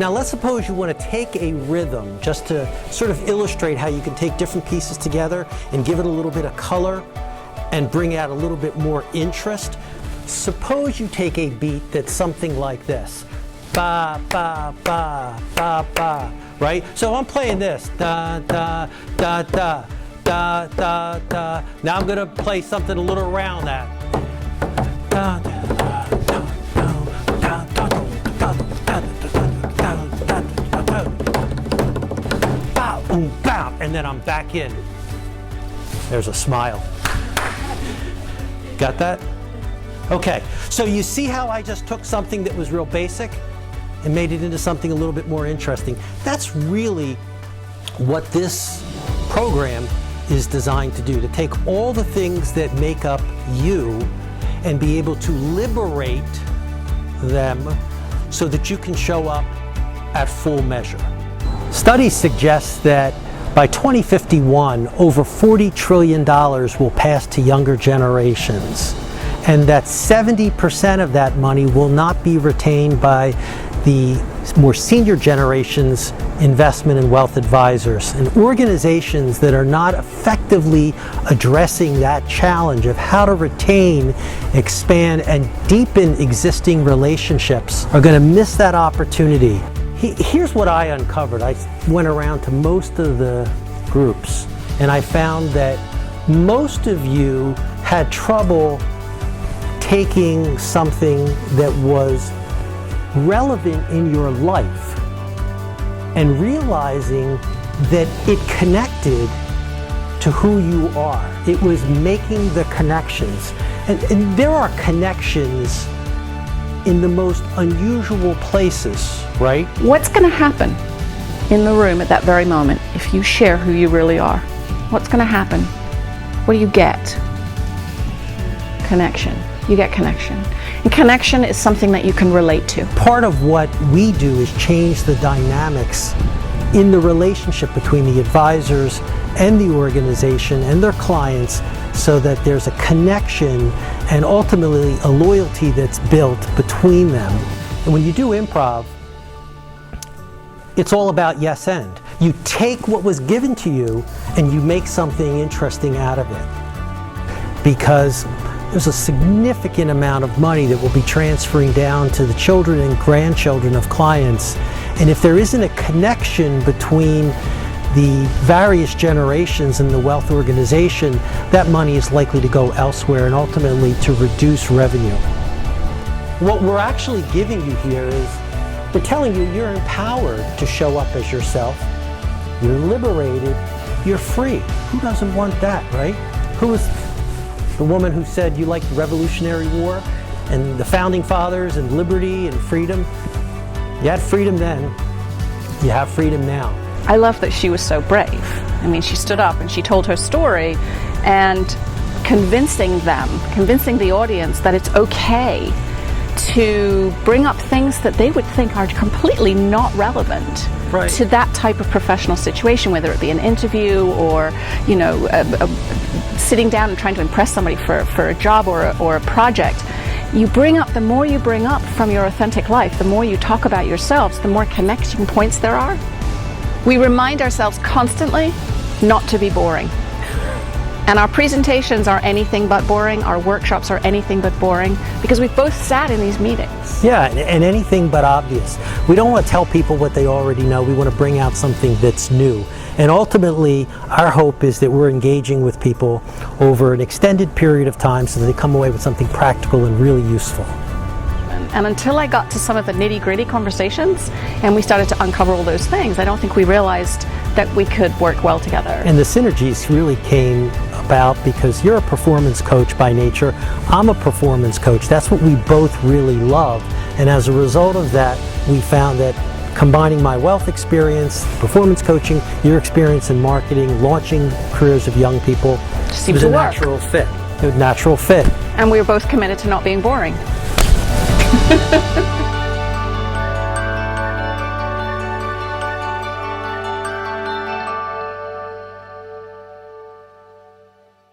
Now let's suppose you want to take a rhythm just to sort of illustrate how you can take different pieces together and give it a little bit of color and bring out a little bit more interest. Suppose you take a beat that's something like this. Ba, ba, ba, ba, ba, right? So I'm playing this. Da, da, da, da, da, da, da. Now I'm gonna play something a little around that. Da, da, da, da, da, da, da, da, bow, boom, bow, and then I'm back in. There's a smile. Got that? Okay, so you see how I just took something that was real basic and made it into something a little bit more interesting. That's really what this program is designed to do, to take all the things that make up you and be able to liberate them so that you can show up at full measure. Studies suggest that by 2051, over $40 trillion will pass to younger generations, and that 70% of that money will not be retained by the more senior generation's investment and wealth advisors. And organizations that are not effectively addressing that challenge of how to retain, expand, and deepen existing relationships are going to miss that opportunity. Here's what I uncovered. I went around to most of the groups and I found that most of you had trouble taking something that was relevant in your life and realizing that it connected to who you are. It was making the connections. And there are connections in the most unusual places, right? What's going to happen in the room at that very moment if you share who you really are? What's going to happen? What do you get? Connection. You get connection. And connection is something that you can relate to. Part of what we do is change the dynamics in the relationship between the advisors and the organization and their clients so that there's a connection and ultimately a loyalty that's built between them. And when you do improv, it's all about yes and. You take what was given to you and you make something interesting out of it. Because there's a significant amount of money that will be transferring down to the children and grandchildren of clients. And if there isn't a connection between the various generations in the wealth organization, that money is likely to go elsewhere and ultimately to reduce revenue. What we're actually giving you here is, we're telling you you're empowered to show up as yourself, you're liberated, you're free. Who doesn't want that, right? Who was the woman who said you like the Revolutionary War and the Founding Fathers and liberty and freedom? You had freedom then, you have freedom now. I love that she was so brave. I mean, she stood up and she told her story and convincing the audience that it's okay to bring up things that they would think are completely not relevant to that type of professional situation, whether it be an interview or, you know, sitting down and trying to impress somebody for a job or a project. You bring up, the more you bring up from your authentic life, the more you talk about yourselves, the more connecting points there are. We remind ourselves constantly not to be boring. And our presentations are anything but boring, our workshops are anything but boring, because we've both sat in these meetings. Yeah, and anything but obvious. We don't want to tell people what they already know, we want to bring out something that's new. And ultimately, our hope is that we're engaging with people over an extended period of time so that they come away with something practical and really useful. And until I got to some of the nitty-gritty conversations and we started to uncover all those things, I don't think we realized that we could work well together. And the synergies really came about because you're a performance coach by nature, I'm a performance coach. That's what we both really love. And as a result of that, we found that combining my wealth experience, performance coaching, your experience in marketing, launching careers of young people, it was a natural fit. It was a natural fit. And we were both committed to not being boring.